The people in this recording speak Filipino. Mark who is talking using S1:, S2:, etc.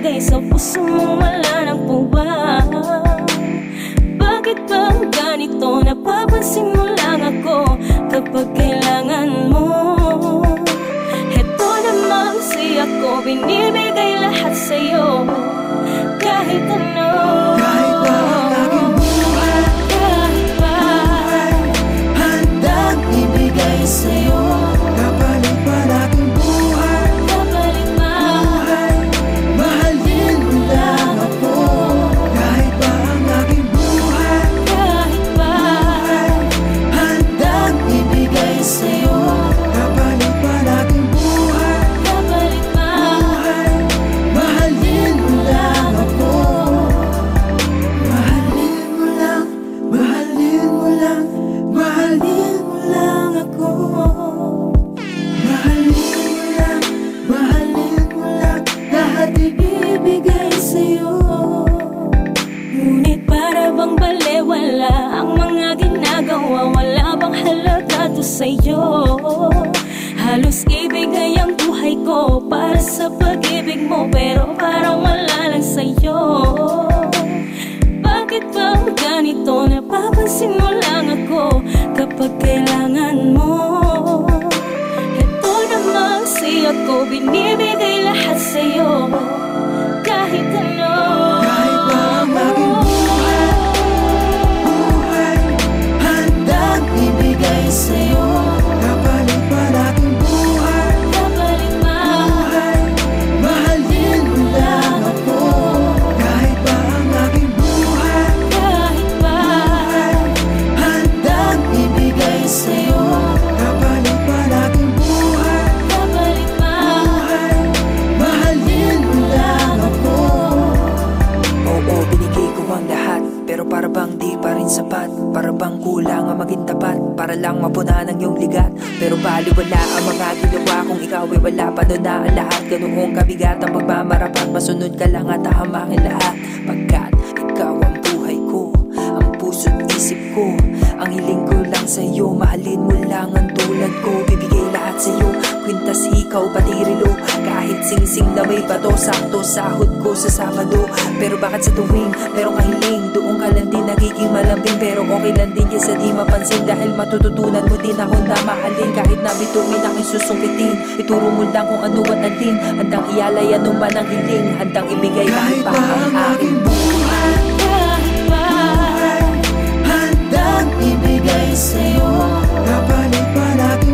S1: ilagay sa puso mong wala ng puwang. Bakit ba ganito? Napapansin mo lang ako kapag kailangan mo. Heto naman si ako, binibigay lahat sa'yo. Kahit ano,
S2: kahit pa ang aking buhay,
S1: kahit pa
S2: handang ibigay sa'yo. Kapalit pa ang aking buhay,
S1: kapalit pa,
S2: mahalin mo lang ako. Kahit pa ang aking buhay,
S1: kahit pa
S2: handang ibigay sa'yo. Kapalit pa ang aking buhay,
S1: kapalit pa,
S2: mahalin mo lang ako. Mahalin mo lang, mahalin mo lang, mahalin mo lang ako. Mahalin mo lang, mahalin mo lang, lahat ibibigay sa'yo.
S1: ngunit para bang balewala ang mga ginagawa? Wala bang halaga to sa'yo? Halos ibigay ang buhay ko para sa pag-ibig mo, pero parang wala lang sa'yo. Bakit ba ganito? Napapansin mo lang ako kapag kailangan mo. Ito naman si ako, binibigay lahat sa'yo. Kahit ano,
S2: Kahit pa ang aking buhay, handang ibigay sa'yo. Kapalit pa ang aking buhay,
S1: kapalit pa,
S2: mahalin mo lang ako. Kahit pa ang aking buhay,
S1: kahit pa,
S2: handang ibigay sa'yo. Kapalit pa ang aking buhay,
S1: kapalit pa,
S2: mahalin mo lang ako.
S3: Oo, binigay ko ang lahat, pero para bang di pa rin sapat. Para bang kulang ang maging tapat, para lang mapunan ang iyong ligat. Pero baliwala ang mga ginawa kung ikaw ay wala pa doon na ang lahat. Ganoong kabigat ang pagmamarapat, masunod ka lang at hahamakin lahat. Pagkat ikaw ang buhay ko, ang puso't isip ko. Ang hiling ko lang sa'yo, mahalin mo lang ang tulad ko. Bibigay lahat sa'yo, kwintas, ikaw, pati relo. Kahit sing-sing na may bato, sakto sahod ko sa Sabado. Pero bakit sa tuwing merong kahiling, doon ka lang din nagiging malambing. Pero okay lang din kaysa di mapansin, dahil matututunan mo din ako na mahalin. Kahit na bituin aking susungkitin, ituro mo lang kung ano at alin. Handang ialay anuman ang hiling, handang ibigay kahit pa ang aking
S2: buhay,
S1: kahit pa,
S2: handang ibigay sa'yo. Kapalit pa ang aking